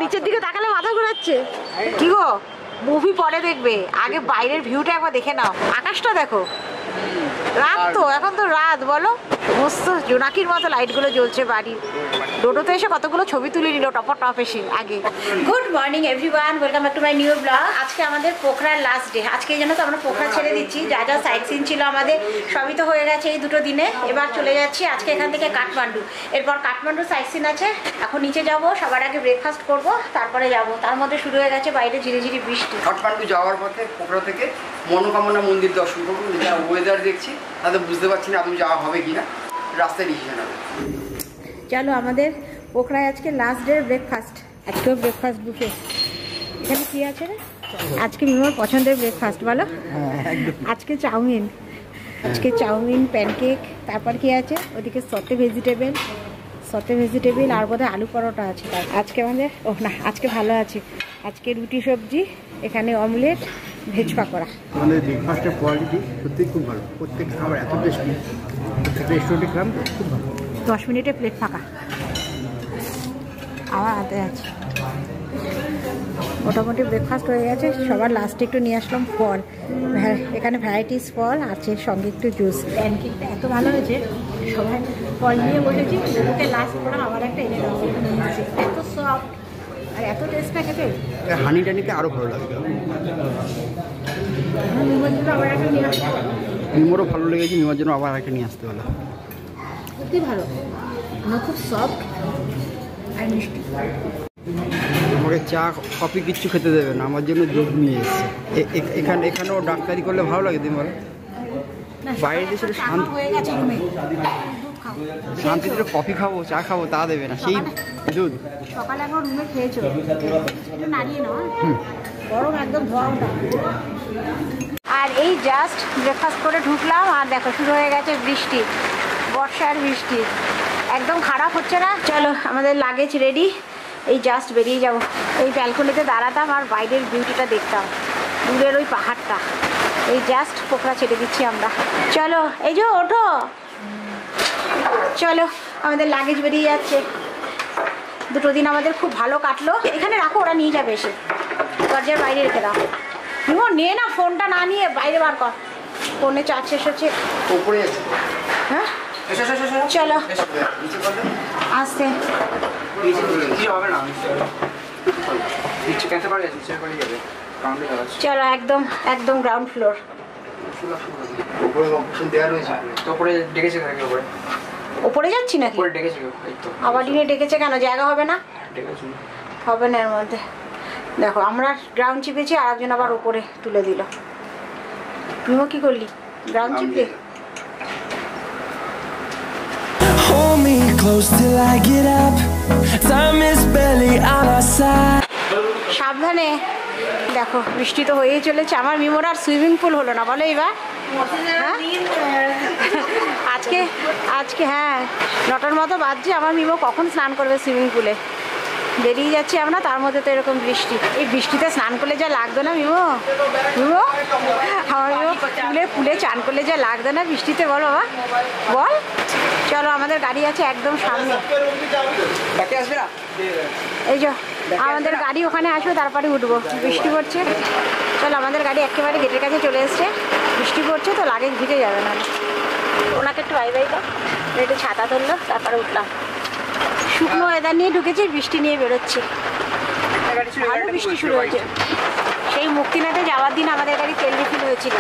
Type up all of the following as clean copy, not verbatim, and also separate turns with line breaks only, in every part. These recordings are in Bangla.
নিচের দিকে তাকালে মাথা ঘোরাচ্ছে। কি গো, মুভি পরে দেখবে, আগে বাইরের ভিউটা একবার দেখে নাও। আকাশটা দেখো, রাত তো, এখন তো রাত বলো, মস্ত জোনাকির মতো লাইটগুলো জ্বলছে বাড়ির। ডোডো তো এসে কতগুলো ছবি তুলে নিল টপ টপ এসে আগে। Good morning everyone, welcome back to my new blog. আজকে আমাদের পোখরার লাস্ট ডে। আজকে জানো তো আমরা পোখরা ছেড়ে দিচ্ছি। যা যা সাইট সিন ছিল আমাদের সবই তো হয়ে গেছে এই দুটো দিনে। এবার চলে যাচ্ছি আজকে এখান থেকে কাঠমান্ডু। এরপর কাঠমান্ডু সাইট সিন আছে। এখন নিচে যাব, সবার আগে ব্রেকফাস্ট করব, তারপরে যাব। তার মধ্যে শুরু হয়ে গেছে বাইরে ঝিরিঝিরি বৃষ্টি।
কাঠমান্ডু যাওয়ার পথে পোখরা থেকে মনোকামনা মন্দির দর্শন করবো। যা ওয়েদার দেখছি তাতে বুঝতে পারছি না তুমি যাওয়া হবে কিনা, রাস্তায় ডিসিশন হবে।
চলো, আমাদের পোখরায় আজকে লাস্ট ডে ব্রেকফাস্ট। আজকেও ব্রেকফাস্ট বুফে। এখানে কি আছে রে? আজকে মিমোর পছন্দের ব্রেকফাস্ট বলো। আজকে চাউমিন, আজকে চাউমিন, প্যানকেক, তারপর কি আছে ওদিকে সতে ভেজিটেবিল আর বোধহয় আলু পরোটা আছে। আজকে আমাদের আজকে ভালো আছে। আজকে রুটি সবজি, এখানে অমলেট, ভেজ পাকোড়া।
আমাদের ব্রেকফাস্টের কোয়ালিটি সত্যিই খুব ভালো। প্রত্যেক খাবার এত টেস্টি, রেস্টুরেন্টে খেলাম তো খুব ভালো।
10 মিনিটে প্লেট ফাঁকা। আমার হাতে আছে। মোটামুটি ব্রেকফাস্ট হয়ে গেছে। সবার লাস্টে একটু নিয়ে আসলাম ফল। এখানে ভ্যারাইটিস ফল আছে, সঙ্গে একটু জুস। প্যানকেকটা এত ভালো হয়েছে, সবাই ফল নিয়ে বসেছি। ওকে লাস্ট করে আবার একটা এনে দেওয়া নিয়েছি। এত সফট আর এত টেস্টটা খেতে।
হানি টানিকে আরও ভালো লাগবে।
আবার একটা নিয়ে আসতে হবে।
মিমোরও ভালো লেগেছে, মিমোর জন্য আবার একটা নিয়ে আসতে হলো।
সত্যি ভালো, আমার খুব সফট আর মিষ্টি।
আমাকে চা কফি কিচ্ছু খেতে দেবে না, আমার জন্য দুধ নিয়ে এসছে। এখানেও ডাক্তারি করলে ভালো লাগে তুমি বলো? বাইরে দেশে শান্তিতে কফি খাবো, চা খাবো, তা দেবে না, সেই দুধ।
সকালে একবার রুমে খেয়েছো, নাড়িয়ে নাও, গরম একদম ধোয়াটা। আর এই জাস্ট ব্রেকফাস্ট করে ঢুকলাম, আর দেখো শুরু হয়ে গেছে বৃষ্টি, বর্ষার বৃষ্টি। একদম খারাপ হচ্ছে না। চলো, আমাদের লাগেজ রেডি। এই জাস্ট বেরিয়ে যাব। এই ব্যালকনিতে দাঁড়াতাম আর বাইরের বিউটিটা দেখতাম, দূরের ওই পাহাড়টা। এই জাস্ট পোখরা ছেড়ে দিচ্ছি আমরা। চলো, এই যে ওঠো, চলো, আমাদের লাগেজ বেরিয়ে যাচ্ছে। দুটো দিন আমাদের খুব ভালো কাটলো। এখানে রাখো, ওরা নিয়ে যাবে এসে। দরজার বাইরে রেখে দাও। নিয়ে না, ফোনটা না নিয়ে বাইরে বার কর। ফোনে চার্জ শেষ হচ্ছে। হ্যাঁ চলো, আসতে চলো, একদম একদম গ্রাউন্ড ফ্লোর। ওপরে যাচ্ছি নাকি? আবার দিনে ডেকেছে কেন? জায়গা হবে না? হবে না এর মধ্যে। দেখো, আমরা গ্রাউন্ড চিপেছি, আর একজন আবার ওপরে তুলে দিল। তুমিও কি করলি? গ্রাউন্ড চিপলি? সাবধানে। দেখো, বৃষ্টি তো হয়েই চলেছে। আমার মিমোর আর সুইমিং পুল হলো না বলো এবার। আজকে হ্যাঁ 9টার মতো বাজছে। আমার মিমো কখন স্নান করবে সুইমিং পুলে? বেরিয়ে যাচ্ছি আমরা, তার মধ্যে তো এরকম বৃষ্টি। এই বৃষ্টিতে স্নান করলে যা লাগতো না মিমো, আমার মিমো পুলে চান করলে যা লাগতো না বৃষ্টিতে, বল বাবা বল। চলো, আমাদের গাড়ি আছে একদম সামনে। এই যে আমাদের গাড়ি ওখানে আসবে, তারপরে উঠবো। বৃষ্টি পড়ছে। চলো, আমাদের গাড়ি একেবারে গেটের কাছে চলে এসছে। বৃষ্টি পড়ছে তো লাগেজ ভিজে যাবে না। ওনাকে একটু বাই বাই দাও। একটু ছাতা ধরলো, তারপরে উঠলাম। শুকনো ওয়েদার নিয়ে ঢুকেছি, বৃষ্টি নিয়ে বেরোচ্ছি। ভালো বৃষ্টি শুরু হয়েছে। সেই মুক্তিনাথে যাওয়ার দিন আমাদের গাড়ি তেল রিফিল হয়েছিল,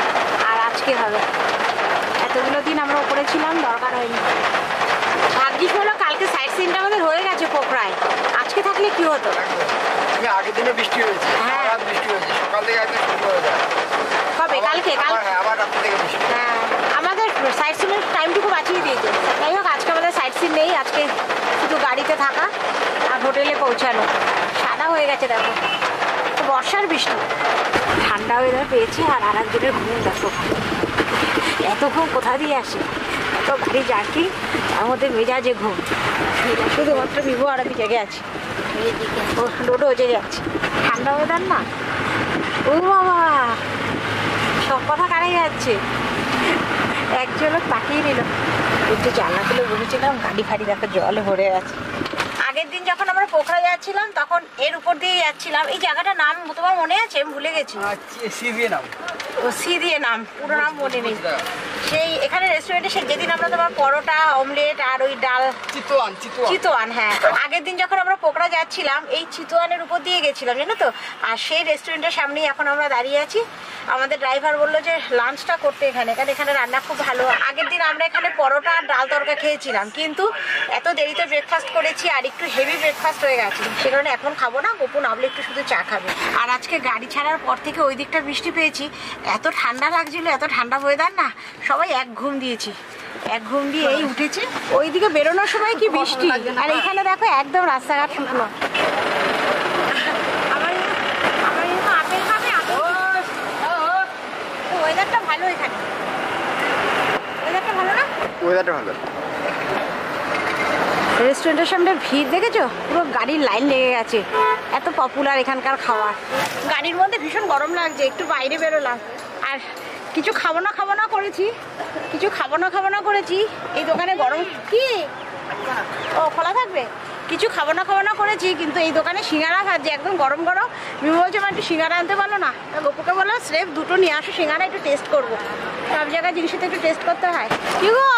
আর আজকে হবে। এতগুলো দিন আমরা উপরে ছিলাম, দরকার হয়নি। ভাগ্যিস হলো কালকে সাইট সিনটা আমাদের হয়ে গেছে পোখরায়। আজকে থাকলে কি হতো?
আগের দিনে বৃষ্টি হয়েছে। হ্যাঁ, বৃষ্টি হয়েছে সকাল থেকে একদম শুরু হয়ে যায়।
কবে? কালকে?
আবার রাত্রি থেকে বৃষ্টি।
হ্যাঁ, আমাদের সাইট সিনের টাইমটুকু বাঁচিয়ে দিয়েছে। যাই হোক, আজকে আমাদের সাইট সিন নেই। আজকে শুধু গাড়িতে থাকা আর হোটেলে পৌঁছানো। সাদা হয়ে গেছে দেখো, বর্ষার বৃষ্টি। ঠান্ডা ওয়েদার পেয়েছি, আর একজনের ঘুম দেখো। এত ঘুম কোথা দিয়ে আসে? এত গাড়ি জার্কিং, তার মধ্যে মেজাজে ঘুম। শুধুমাত্র বিভো আর আমি জেগে আছি। লোডও জেগে যাচ্ছে। ঠান্ডা ওয়েদার না। ও বাবা, সব কথা কানে যাচ্ছে। একজন তাকিয়ে নিল। একটু জানলা খুলে বসেছিলাম, গাড়ি ফাড়ি দেখো জলে ভরে আছে। আগের দিন যখন আমরা পোখরা যাচ্ছিলাম তখন এর উপর দিয়ে যাচ্ছিলাম। এই জায়গাটার নাম তোমার মনে আছে? আমি ভুলে গেছি। সি দিয়ে নাম, পুরো নাম মনে নেই। সেই এখানে রেস্টুরেন্টে যেদিন আমরা তোমার পরোটা, অমলেট আর ওই ডাল, চিতোয়ান, হ্যাঁ আগের দিন যখন আমরা পোখরা যাচ্ছিলাম এই চিতোয়ানের উপর দিয়ে গেছিলাম, জানো তো। আর সেই রেস্টুরেন্টের সামনেই এখন আমরা দাঁড়িয়ে আছি। আমাদের ড্রাইভার বললো যে লাঞ্চটা করতে এখানে, কারণ এখানে রান্না খুব ভালো। আগের দিন আমরা এখানে পরোটা আর ডাল তরকা খেয়েছিলাম, কিন্তু এত দেরিতে ব্রেকফাস্ট করেছি আর একটু হেভি ব্রেকফাস্ট হয়ে গেছে, সে কারণে এখন খাবো না। গোপু নামলে একটু শুধু চা খাবে। আর আজকে গাড়ি ছাড়ার পর থেকে ওই দিকটা বৃষ্টি পেয়েছি, এত ঠান্ডা লাগছিল, এত ঠান্ডা ওয়েদার না, সবাই এক ঘুম দিয়েছি। এক ঘুম দিয়ে এই উঠেছে। ওইদিকে বেরোনোর সময় কি বৃষ্টি, আর এখানে দেখো একদম রাস্তাঘাট শুকনো। আপেল খাবে? ওয়েদারটা ভালো এখানে, ওয়েদারটা ভালো না?
ওয়েদারটা ভালো।
রেস্টুরেন্টের সামনে ভিড় দেখেছো? পুরো গাড়ির লাইন লেগে গেছে, এত পপুলার এখানকার খাবার। গাড়ির মধ্যে ভীষণ গরম লাগছে, একটু বাইরে বেরোলাম। আর কিছু খাবো না করেছি, এই দোকানে গরম কি ও খোলা থাকবে, কিছু খাবো না করেছি, কিন্তু এই দোকানে সিঙ্গারা খাচ্ছে একদম গরম গরম। আমি বলছি আমার একটু সিঙ্গারা আনতে পারলো না, গোপুকে বললো স্রেফ দুটো নিয়ে আসো সিঙ্গারা, একটু টেস্ট করবো। সব জায়গায় জিনিসটা একটু টেস্ট করতে হয়। কি গো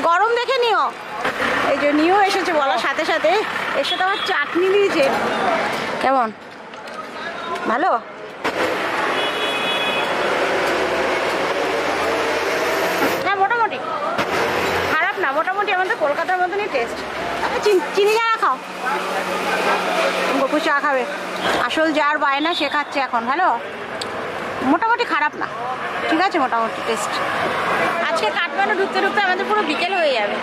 গরম দেখে নিও। এই যে নিয়েও এসেছে বলার সাথে সাথে, এর সাথে আমার চাটনি দিয়েছে। কেমন ভালো? হ্যাঁ মোটামুটি খারাপ না, মোটামুটি আমাদের কলকাতার মতনই টেস্ট। চিনি চা খাও, গপু চা খাবে। আসল যার বায়না সে খাচ্ছে এখন। ভালো, মোটামুটি খারাপ না, ঠিক আছে মোটামুটি টেস্ট। আজকে কাঠমান্ডু ঢুকতে আমাদের পুরো বিকেল হয়ে যাবে।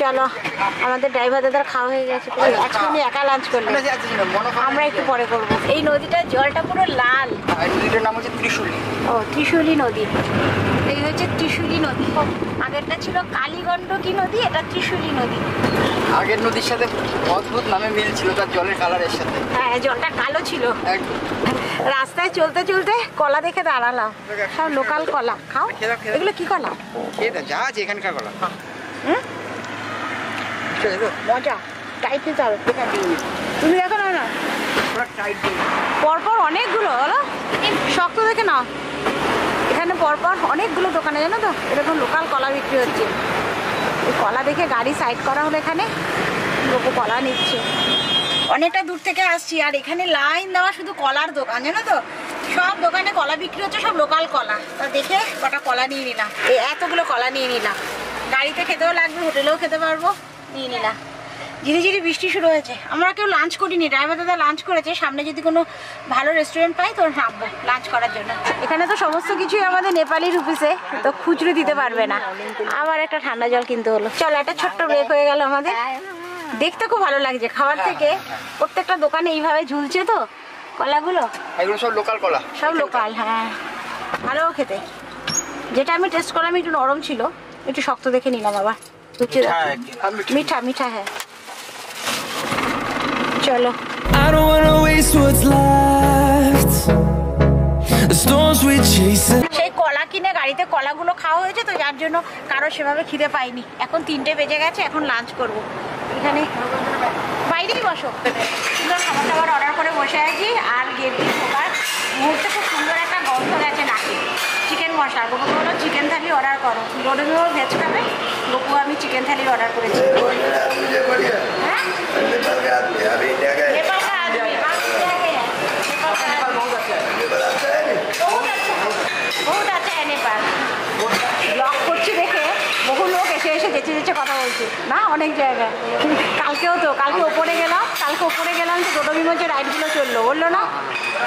চলো, আমাদের ড্রাইভার দাদার খাওয়া হয়ে গেছে, আজকে উনি একা লাঞ্চ করলেন, আমরা একটু পরে করবো। এই নদীটার জলটা পুরো লাল,
নদীটার নাম হচ্ছে ত্রিশুলি।
ও ত্রিশুলি নদী, এই হচ্ছে ত্রিশুলি নদী। আগেরটা ছিল কালীগণ্ডকী নদী, এটা ত্রিশুলি নদী।
আগের নদীর সাথে অদ্ভুত নামে মিল ছিল তার জলের কালারের সাথে।
হ্যাঁ জলটা কালো ছিল। রাস্তায় চলতে চলতে কলা দেখে দাঁড়ালাম, সব লোকাল কলা। খাও, এগুলো কি কলা?
যা আছে এখানকার কলা।
মজা, টাইট নিতে হবে। তুমি দেখো না, পরপর অনেকগুলো হলো, শক্ত দেখে নাও। এখানে পরপর অনেকগুলো দোকানে, জানো তো, এরকম লোকাল কলা বিক্রি হচ্ছে। এই কলা দেখে গাড়ি সাইড করা হলো, এখানে লোক কলা নিচ্ছে। অনেকটা দূর থেকে আসছি, আর এখানে লাইন দেওয়া শুধু কলার দোকান, জানো তো, সব দোকানে কলা বিক্রি হচ্ছে, সব লোকাল কলা। তা দেখে কটা কলা নিয়ে নিলাম, এই এতগুলো কলা নিয়ে নিলাম। গাড়িতে খেতেও লাগবে, হোটেলেও খেতে পারবো, নিয়ে নিলাম। ঝিরিঝিরি বৃষ্টি শুরু হয়েছে, আমরা কেউ লাঞ্চ করিনি, ড্রাইভার দাদা লাঞ্চ করেছে। সামনে যদি কোনো ভালো রেস্টুরেন্ট পাই তো নামবো লাঞ্চ করার জন্য। এখানে তো সমস্ত কিছুই আমাদের নেপালি রুপিসে, তো খুচরো দিতে পারবে না। আবার একটা ঠান্ডা জল কিনতে হলো। চলো, একটা ছোট্ট ব্রেক হয়ে গেল আমাদের। দেখতে খুব ভালো লাগছে, খাবার থেকে প্রত্যেকটা দোকানে এইভাবে ঝুলছে তো কলাগুলো,
এগুলো সব লোকাল কলা,
সব লোকাল। হ্যাঁ ভালো খেতে। যেটা আমি টেস্ট করলাম একটু নরম ছিল, একটু শক্ত দেখে নিলাম। আবার মিঠা মিঠা, হ্যাঁ। চলো,
I don't wanna waste what's left. The storms we chase.
সেই কলা কিনে গাড়িতে কলাগুলো খাওয়া হয়েছে তো, যার জন্য কারো সেভাবে খিদে পাইনি। এখন 3টে বেজে গেছে, এখন লাঞ্চ করব। এখানে বাইরেই বসো, সুন্দর খাবার দাবার অর্ডার করে বসে আছি। আর গেট দিয়ে ঢোকার মুহূর্তে খুব সুন্দর একটা গন্ধ গেছে নাকি, চিকেন মশলা। গোপু বললো চিকেন থালি অর্ডার করো, রোডেও ভেজ খাবে, গোপু আমি চিকেন থালি অর্ডার করেছি। হ্যাঁ বহুত আছে নেপাল। ব্লগ করছি দেখে বহু লোক এসে যেচে যেচে কথা বলছে না, অনেক জায়গায়। কালকে ওপরে গেলাম তো টোটো বিমোর যে রাইডগুলো চললো, বললো না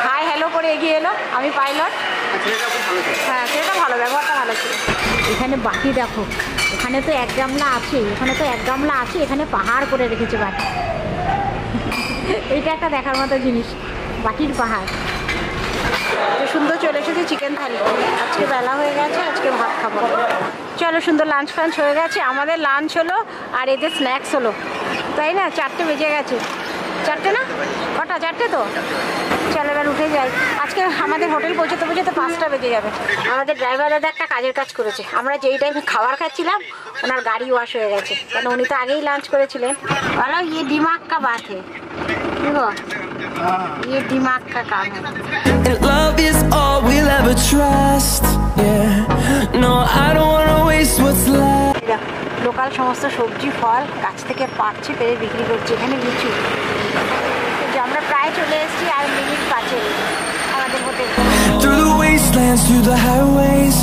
হাই হ্যালো করে এগিয়ে এলো, আমি পাইলট। হ্যাঁ সেটা ভালো, ব্যবহারটা ভালো ছিল। এখানে বাটি দেখো, এখানে তো এক গামলা আছে, এখানে পাহাড় করে রেখেছে বাটি। এইটা একটা দেখার মতো জিনিস, বাটির পাহাড়। সুন্দর চলে এসেছে চিকেন থালি। আজকে বেলা হয়ে গেছে, আজকে ভাত খাবো। চলো, সুন্দর লাঞ্চ ফাঞ্চ হয়ে গেছে। আমাদের লাঞ্চ হলো আর এদের স্ন্যাক্স হলো, তাই না? 4টে বেজে গেছে। 4টে না, কটা? 4টে তো। চলো এবার উঠে যাই। আজকে আমাদের হোটেল পৌঁছতে 5টা বেজে যাবে। আমাদের ড্রাইভার দাদা একটা কাজের কাজ করেছে। আমরা যেই টাইমে খাবার খাচ্ছিলাম ওনার গাড়ি ওয়াশ হয়ে গেছে, কারণ উনি তো আগেই লাঞ্চ করেছিলেন। বলো ইয়ে দিমাগ কা বাত হে, ये दिमाग का काम है।
And love is all we'll ever trust. Yeah. No, I don't wanna waste what's left.
Local সমস্ত সবজি ফল গাছ থেকে পাড়ছে, পেরে বিক্রি করছে। এখানে লিচু। আমরা প্রায় চলে এসেছি, আর মিনিট 5 আমাদের hotel.
Through the wastelands, through the highways,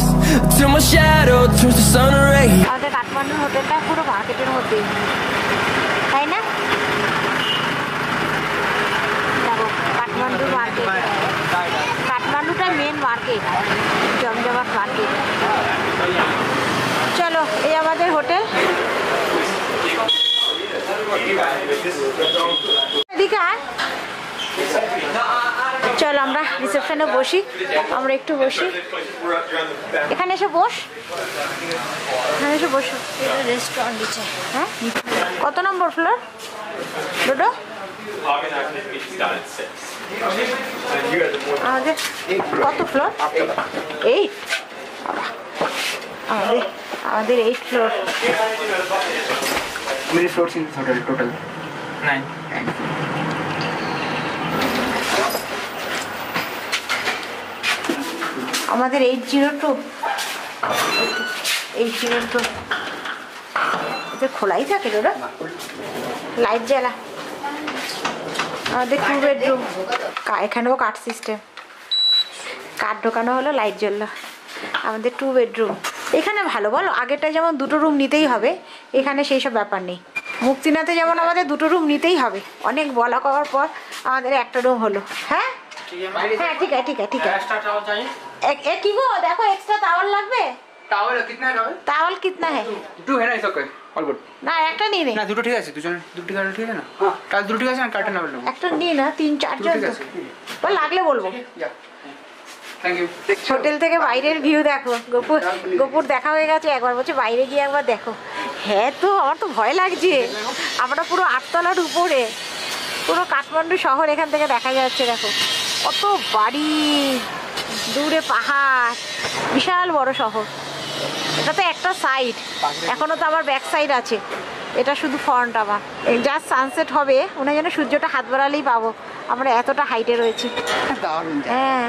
till my shadow turns to sun rays.
আমাদের কাঠমান্ডুর হোটেলটা পুরো মার্কেটের মধ্যেই, তাই না? কাঠমান্ডুর মার্কেট, কাঠমান্ডুটা মেন মার্কেট, জমজমাট মার্কেট। চলো এই আমাদের হোটেল। এদিকে আয়। চলো আমরা রিসেপশনে বসি, আমরা একটু বসি। এখানে এসে বস, এখানে এসে বসো। রেস্টুরেন্ট দিচ্ছে। হ্যাঁ, কত নম্বর ফ্লোর ডোডো? আমাদের কত ফ্লোর? 8। আমাদের 8 ফ্লোর।
मेरे फ्लोर्स इन होटल टोटल 9।
আমাদের 802 এটা খোলাই থাকে ওরা, লাইট জ্বালা। আমাদের 2 বেডরুম, এখানেও কাঠ সিস্টেম, কাঠ ঢোকানো হলো, লাইট জ্বললো। আমাদের 2 বেডরুম। এখানে ভালো বলো, আগেরটা যেমন 2টো রুম নিতেই হবে, এখানে সেই সব ব্যাপার নেই। মুক্তিনাথে যেমন আমাদের 2টো রুম নিতেই হবে, অনেক বলা করার পর আমাদের একটা রুম হলো। হ্যাঁ হ্যাঁ, ঠিক আছে ঠিক আছে ঠিক আছে। কি গো দেখো, এক্সট্রা টাওয়াল লাগবে?
टावल कितना है?
টাওয়াল কিতনা है?
2 है ना, इस ओके ऑल गुड।
না একটা নিয়ে নে
না দুটো ঠিক আছে, দুজন দুটো কার্টন ঠিক আছে না? হ্যাঁ কাল দুটো ঠিক আছে না, কার্টন আবার নেব
একটা নিয়ে না, 3-4 জন তো বল, লাগলে বলবো।
Thank you.
হোটেল থেকে বাইরের ভিউ দেখো। গোপুর দেখা হয়ে গেছে, একবার বলছে বাইরে গিয়ে একবার দেখো। হ্যাঁ তো আমার তো ভয় লাগছে, আমরা পুরো 8 তলার উপরে, পুরো কাঠমান্ডু শহর এখান থেকে দেখা যাচ্ছে। দেখো কত বাড়ি, দূরে পাহাড়, বিশাল বড় শহর। এটা তো একটা সাইড, এখনো তো আবার ব্যাক সাইড আছে। এটা শুধু ফ্রন্ট। আমার জাস্ট সানসেট হবে, মনে হয় যেন সূর্যটা হাত বাড়ালেই পাবো। আমরা এতটা হাইটে রয়েছি। হ্যাঁ,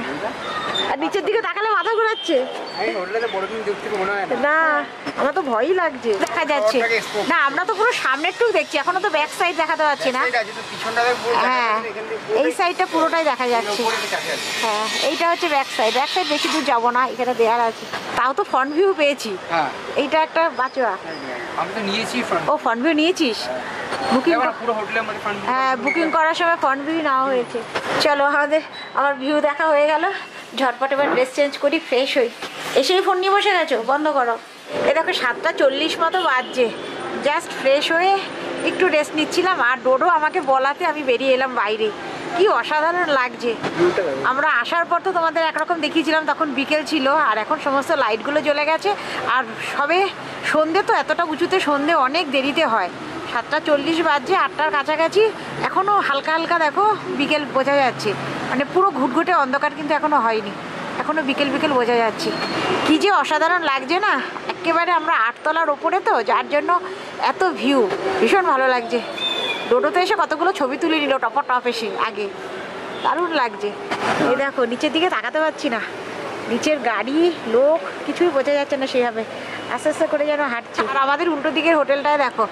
আর নিচের দিকে তাকালে মাথা ঘোরাচ্ছে। না আমার তো ভয়ই লাগছে, দেখা যাচ্ছে না, আমরা তো পুরো সামনের টুক দেখছি, এখনো তো ব্যাক সাইড দেখাতে পারছি না। হ্যাঁ এই সাইডটা পুরোটাই দেখা যাচ্ছে। হ্যাঁ এইটা হচ্ছে ব্যাক সাইড। ব্যাক সাইড বেশি দূর যাবো না, এখানে দেয়ার আছে, তাও তো ফ্রন্ট ভিউ পেয়েছি। এইটা একটা বাঁচোয়া।
আমি তো নিয়েছি ফ্রন্ট।
ও ফ্রন্ট ভিউ নিয়েছিস? বুকিং
পুরো হোটেলের মধ্যে ফ্রন্ট ভিউ।
হ্যাঁ বুকিং করার সময় ফ্রন্ট ভিউ নেওয়া হয়েছে। চলো আমার ভিউ দেখা হয়ে গেল, ঝটপট এবার ড্রেস চেঞ্জ করি, ফ্রেশ হই। এসেই ফোন নিয়ে বসে গেছো, বন্ধ করো। এ দেখো 7:40 মতো বাজছে, জাস্ট ফ্রেশ হয়ে একটু রেস্ট নিচ্ছিলাম, আর ডোডো আমাকে বলাতে আমি বেরিয়ে এলাম বাইরে। কি অসাধারণ লাগছে। আমরা আসার পর তো তোমাদের একরকম দেখিয়েছিলাম, তখন বিকেল ছিল, আর এখন সমস্ত লাইটগুলো জ্বলে গেছে। আর সবে সন্ধে, তো এতটা উঁচুতে সন্ধে অনেক দেরিতে হয়। 7:40 বাজছে, 8টার কাছাকাছি, এখনও হালকা হালকা দেখো বিকেল বোঝা যাচ্ছে, মানে পুরো ঘুটঘুটে অন্ধকার কিন্তু এখনও হয়নি, এখনও বিকেল বিকেল বোঝা যাচ্ছে। কী যে অসাধারণ লাগছে না, একেবারে আমরা 8 তলার ওপরে, তো যার জন্য এত ভিউ, ভীষণ ভালো লাগছে। ডোডোতে এসে কতগুলো ছবি তুলে নিল টপ এসে, আগে দারুণ লাগছে। এই দেখো নিচের দিকে তাকাতে পারছি না, নিচের গাড়ি লোক কিছুই বোঝা যাচ্ছে না সেভাবে, আস্তে আস্তে করে যেন হাঁটছে। আর আমাদের উল্টো দিকের হোটেলটায় দেখো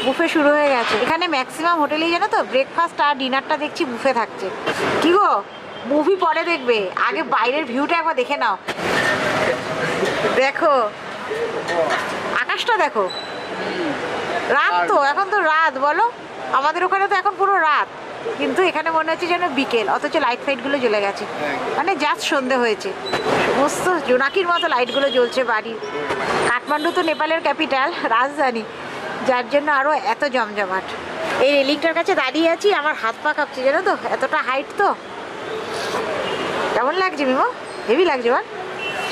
বুফে শুরু হয়ে গেছে। এখানে ম্যাক্সিমাম হোটেলেই জানো তো ব্রেকফাস্ট আর ডিনারটা দেখছি বুফে থাকছে। কি গো মুভি পরে দেখবে, আগে বাইরের ভিউটা একবার দেখে নাও। দেখো আকাশটা দেখো, রাত তো, এখন তো রাত বলো, আমাদের ওখানে তো এখন পুরো রাত, কিন্তু এখানে মনে হচ্ছে যেন বিকেল, অথচ লাইট ফাইটগুলো জ্বলে গেছে, মানে জাস্ট সন্ধে হয়েছে। সমস্ত জোনাকির মতো লাইটগুলো জ্বলছে বাড়ির। কাঠমান্ডু তো নেপালের ক্যাপিটাল, রাজধানী, যার জন্য আরও এত জমজমাট। এই রেলিংটার কাছে দাঁড়িয়ে আছি, আমার হাত পা কাঁপছে জানো তো, এতটা হাইট তো। কেমন লাগছে মিমো? হেভি লাগছে বল।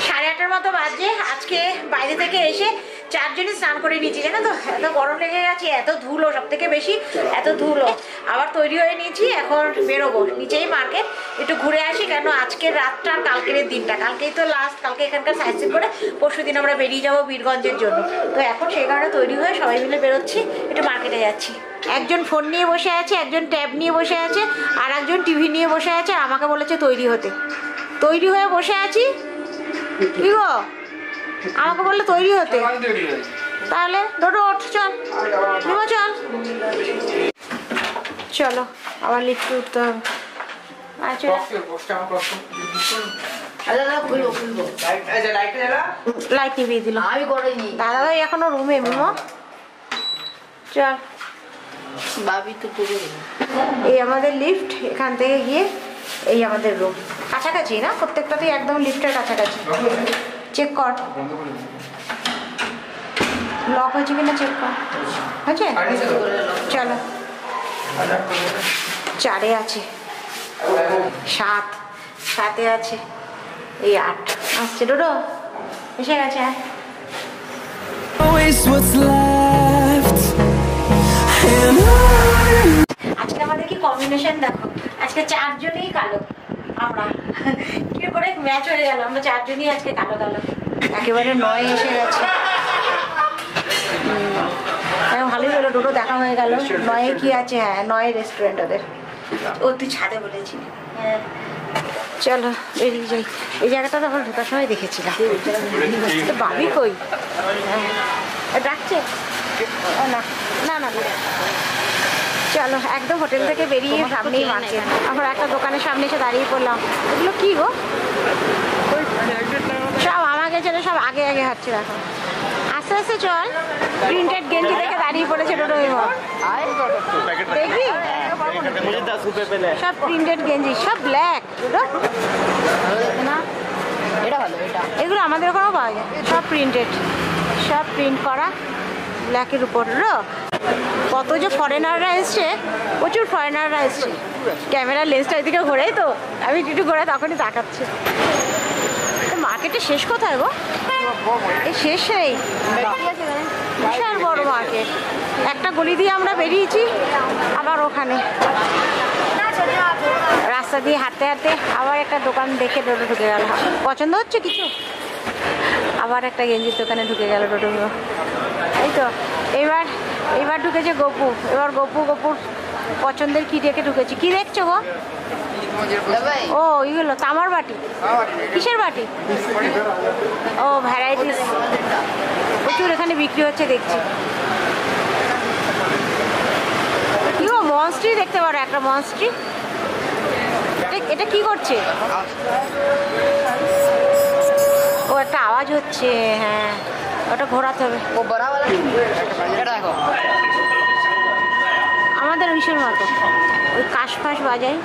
8:30 মতো বাজে। আজকে বাইরে থেকে এসে চারজনই স্নান করে নিয়েছি, জানো তো, এত গরম লেগে গেছে, এত ধুলো, সব থেকে বেশি এত ধুলো। আবার তৈরি হয়ে নিয়েছি, এখন বেরোবো নিচেই মার্কেট, একটু ঘুরে আসি, কেন আজকের রাতটা কালকের দিনটা, কালকেই তো লাস্ট, কালকে এখানকার সাইন্সিং করে পরশু দিন আমরা বেরিয়ে যাবো বীরগঞ্জের জন্য। তো এখন সেই কারণে তৈরি হয়ে সবাই মিলে বেরোচ্ছি, একটু মার্কেটে যাচ্ছি। একজন ফোন নিয়ে বসে আছে, একজন ট্যাব নিয়ে বসে আছে, আর একজন টিভি নিয়ে বসে আছে, আর আমাকে বলেছে তৈরি হতে। তৈরি হয়ে বসে আছি, কি গো আমাকে বললে তৈরি হতে, তাহলে ডোডো ওঠ, চল নিমো, চল চলো, আবার লিফটে উঠতে হবে। আচ্ছা লাইট নিভিয়ে দিল,
আমি করিনি,
দাদা ভাই এখনো রুমে। মিমো চল,
ভাবি তো পুরো
এই আমাদের লিফট, এখান থেকে গিয়ে এই আমাদের রুম, কাছাকাছি না প্রত্যেকটাতেই, একদম লিফটের কাছাকাছি। চেক কর লক হয়েছে কিনা, চেক কর হয়েছে। চলো, 4-এ আছে, 7-এ আছে, এই 8 আসছে। ডোডো এসে গেছে।
Waste what's left. And
আজকে আমাদের কি কম্বিনেশন দেখো, আজকে 4জনই কালো, আমরা কি করে ম্যাচ হয়ে গেল, আমরা 4জনই আজকে কালো কালো, একেবারে 9 এসে গেছে। ভালোই হলো, ডোডো দেখা হয়ে গেল। 9-এ কি আছে, হ্যাঁ 9 রেস্টুরেন্ট ওদের, ও তুই ছাদে বলেছি। হ্যাঁ চলো বেরিয়ে যাই। এই জায়গাটা তো আমরা ঢোকার সময় দেখেছিলাম। তো বাবি কই, হ্যাঁ ডাকছে, ও না না না না। চলো একদম হোটেল থেকে বেরিয়ে সামনেই মার্কেট, আমরা একটা দোকানের সামনে এসে দাঁড়িয়ে পড়লাম। এগুলো কি গো, সব আমাকে ছেলে সব আগে আগে হাঁটছে, দেখো আস্তে আস্তে চল। প্রিন্টেড গেঞ্জি দেখে দাঁড়িয়ে পড়েছে ডোডো। দেখবি সব প্রিন্টেড গেঞ্জি, সব ব্ল্যাক। না
এটা ভালো, এটা
এগুলো আমাদের ওখানেও পাওয়া যায়, সব প্রিন্টেড, সব প্রিন্ট করা ব্ল্যাকের উপর। কত যে ফরেনাররা এসছে, প্রচুর ফরেনাররা এসছে। ক্যামেরার লেন্সটা এদিকে ঘোরাই তো, আমি একটু ঘোরা তখনই তাকাচ্ছে। মার্কেটে শেষ কোথায় গো, এই শেষ নেই, বিশাল বড় মার্কেট। একটা গলি দিয়ে আমরা বেরিয়েছি, আবার ওখানে রাস্তা দিয়ে হাঁটতে হাঁটতে আবার একটা দোকান দেখে ডোডো ঢুকে গেল। পছন্দ হচ্ছে কিছু, আবার একটা গেঞ্জির দোকানে ঢুকে গেল ডোডো। এই তো এইবার ঢুকেছে গপু। এবার গপুর পছন্দের কি দেখে ঢুকেছি। কি দেখছো গো? ও এইগুলো তামার বাটি, কিসের বাটি? ও ভ্যারাইটিস, প্রচুর এখানে বিক্রি হচ্ছে দেখছি। কি গো মনস্ট্রি দেখতে পারো, একটা মনস্ট্রি। এটা কি করছে? ও একটা আওয়াজ হচ্ছে, হ্যাঁ ওটা ঘোরাতে হবে।
ও বড়াওয়ালা, এটা দেখো
আমাদের মিশের মতো ওই কাশ ফাঁস বাজাই।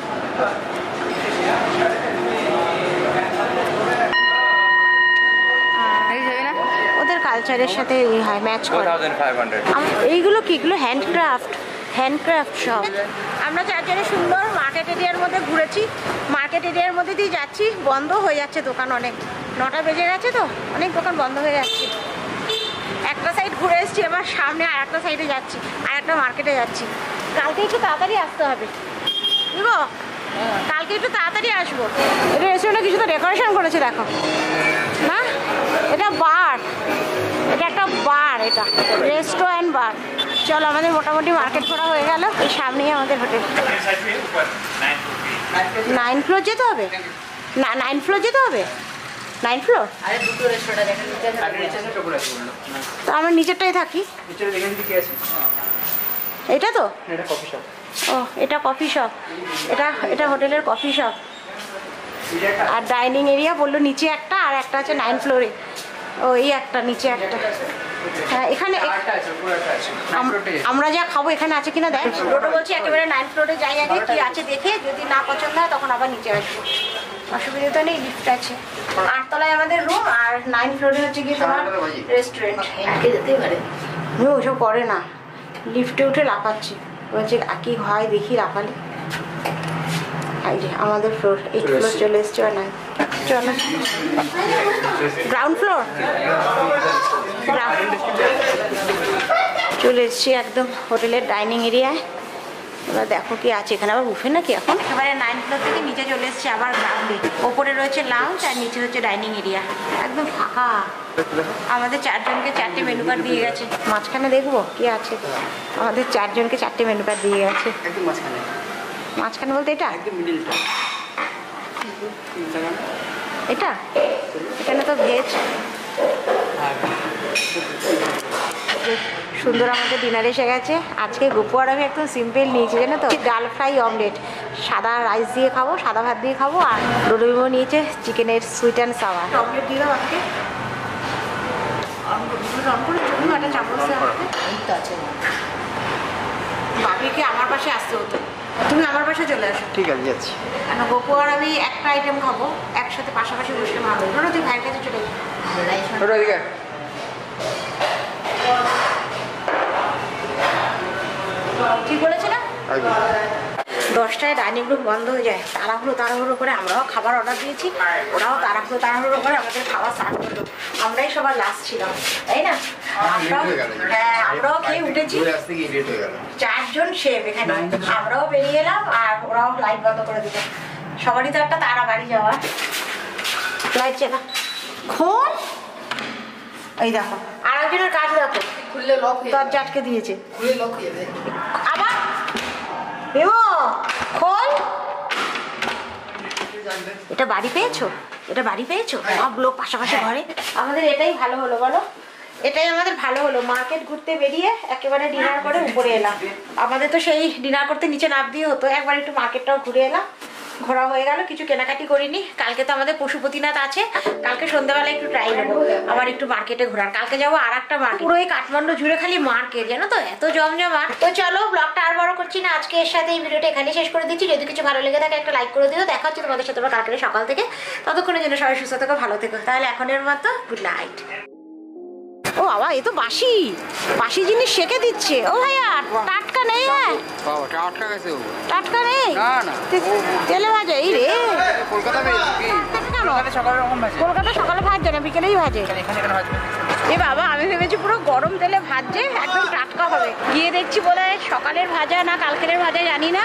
ওদের কালচারের সাথে হয়, ম্যাচ করে। এইগুলো কি, এগুলো হ্যান্ডক্রাফট সব। আমরা 4জনে সুন্দর মার্কেট এরিয়ার মধ্যে ঘুরেছি, মার্কেট এরিয়ার মধ্যে দিয়ে যাচ্ছি। বন্ধ হয়ে যাচ্ছে দোকান, অনেক 9টা বেজে গেছে তো, অনেক দোকান বন্ধ হয়ে যাচ্ছে। একটা সাইড ঘুরে এসেছি, এবার সামনে আর একটা সাইডে যাচ্ছি, আর একটা মার্কেটে যাচ্ছি। কালকে একটু তাড়াতাড়ি আসতে হবে, বুঝবো, কালকে একটু তাড়াতাড়ি আসবো। এটা রেস্টুরেন্টে কিছু তো ডেকোরেশন করেছে দেখো না, এটা বার, এটা একটা বার, এটা রেস্টুরেন্ট বার। চলো আমাদের মোটামুটি মার্কেট ঘোরা হয়ে গেল, এই সামনেই আমাদের হোটেল। 9 ফ্লোর যেতে হবে না, 9 ফ্লোর যেতে হবে, 9 ফ্লোর।
আরে দুটো রেস্টুরেন্ট দেখেন,
তো আমরা নিচেরটাই থাকি। এটা তো, ও এটা কফি শপ, এটা হোটেলের কফি শপ। আর ডাইনিং এরিয়া বললো নিচে একটা, আর একটা আছে 9 ফ্লোরে। ও এই একটা, নিচে একটা। হ্যাঁ এখানে আমরা যা খাবো এখানে আছে কিনা দেখ। ডোডো বলছি একেবারে 9 ফ্লোরে যাই, আগে কি আছে দেখে, যদি না পছন্দ হয় তখন আবার নিচে আসবো, অসুবিধা তো নেই, লিফট আছে। 8 তলায় আমাদের রুম, আর 9 ফ্লোরে হচ্ছে গিয়ে তোমার রেস্টুরেন্ট।
একে যেতেই পারে।
ওসব করে না, লিফটে উঠে লাফাচ্ছি, বলছে কি হয় দেখি লাফালি। এই যে আমাদের ফ্লোর, 8 ফ্লোর চলে এসছে। আর 9 চলো, গ্রাউন্ড ফ্লোর। চলে এসেছি একদম হোটেলের ডাইনিং এরিয়ায়। এবার দেখো কি আছে এখানে, আবার বুফে নাকি এখন। একেবারে 9 ফ্লোর থেকে নিচে চলে এসেছি আবার গ্রাউন্ডে। ওপরে রয়েছে লাউঞ্জ আর নিচে হচ্ছে ডাইনিং এরিয়া, একদম ফাঁকা। আমাদের 4 জনকে 4টে মেনু কার্ড দিয়ে গেছে। মাঝখানে দেখবো কি আছে। আমাদের 4 জনকে 4টে মেনু কার্ড দিয়ে গেছে।
একদম মাঝখানে।
মাঝখানে বলতে এটা
একদম মিডলটা।
এটা এখানে তো ভেজ। সুন্দর আমাদের ডিনার এসে গেছে। আজকে গোপু আর আমি একদম সিম্পল নিয়েছি জানো তো, ডাল ফ্রাই অমলেট, সাদা রাইস দিয়ে খাবো, সাদা ভাত দিয়ে খাবো। আর ডোডোমিমো নিয়েছে চিকেনের সুইট অ্যান্ড সাওয়ার। অমলেট দিয়ে দাও আমাকে। একটা চামচ
আছে
বাবিকে আমার পাশে আসতে হতো, তুমি আমার পাশে চলে আসো।
ঠিক আছে যাচ্ছি।
কেন গোপু আর আমি একটা আইটেম খাবো, একসাথে পাশাপাশি বসলে ভালো। ধরো তুই ভাইয়ের কাছে চলে যা। ঠিক বলেছি না? 10টায় ডাইনিং রুম বন্ধ হয়ে যায়, তাড়াহুড়ো করে আমরাও খাবার অর্ডার দিয়েছি, ওরাও তাড়াহুড়ো করে আমাদের খাবার স্টার্ট করলো। আমরাই সবার লাস্ট ছিলাম, তাই না? আমরাও খেয়ে উঠেছি। 4 জন শেফ এখানে, আমরাও বেরিয়ে এলাম আর ওরাও লাইট বন্ধ করে দিল। সবারই তো একটা তাড়া বাড়ি যাওয়ার। লাইট চেকা খোল। এই দেখো আর একজনের কাজ দেখো,
খুললে লক হয়ে
দরজা আটকে দিয়েছে।
খুললে লক হয়ে যাবে।
আবার ভেবো খোল। এটা বাড়ি পেয়েছো? এটা বাড়ি পেয়েছো? সব লোক পাশাপাশি ঘরে। আমাদের এটাই ভালো হলো বলো, এটাই আমাদের ভালো হলো। মার্কেট ঘুরতে বেরিয়ে একেবারে ডিনার করে উপরে এলাম। আমাদের তো সেই ডিনার করতে নিচে নাম দিয়ে হতো, একবার একটু মার্কেটটাও ঘুরে এলাম। ঘোরা হয়ে গেল, কিছু কেনাকাটি করিনি। কালকে তো আমাদের পশুপতিনাথ আছে, কালকে সন্ধ্যাবেলা একটু ট্রাই নেবো আবার একটু মার্কেটে ঘোরার। কালকে যাবো আর একটা মার্কেট, পুরো এই কাঠমান্ডু জুড়ে খালি মার্কেট, জানো তো, এত জমজমাট। তো চলো ব্লগটা আর বড় করছি না, আজকে এর সাথে এই ভিডিওটা এখানেই শেষ করে দিচ্ছি। যদি কিছু ভালো লেগে থাকে একটা লাইক করে দিও। দেখা হচ্ছে তোমাদের সাথে কালকে সকাল থেকে। ততক্ষণের জন্য সবাই সুস্থ থেকো, ভালো থেকো। তাহলে এখনের মতো গুড নাইট। ও বাবা, এ তো বাসি জিনিস সেকে দিচ্ছে। ও ভাইয়া টাটকা নেই? হ্যাঁ টাটকা নেই, তেলে ভাজে। এই রে কলকাতা সকালে ভাজছে না, বিকেলেই ভাজে। এ বাবা, আমি ভেবেছি পুরো গরম তেলে ভাজছে, একদম টাটকা হবে। গিয়ে দেখছি বলে সকালের ভাজা না কালকের ভাজা জানি না।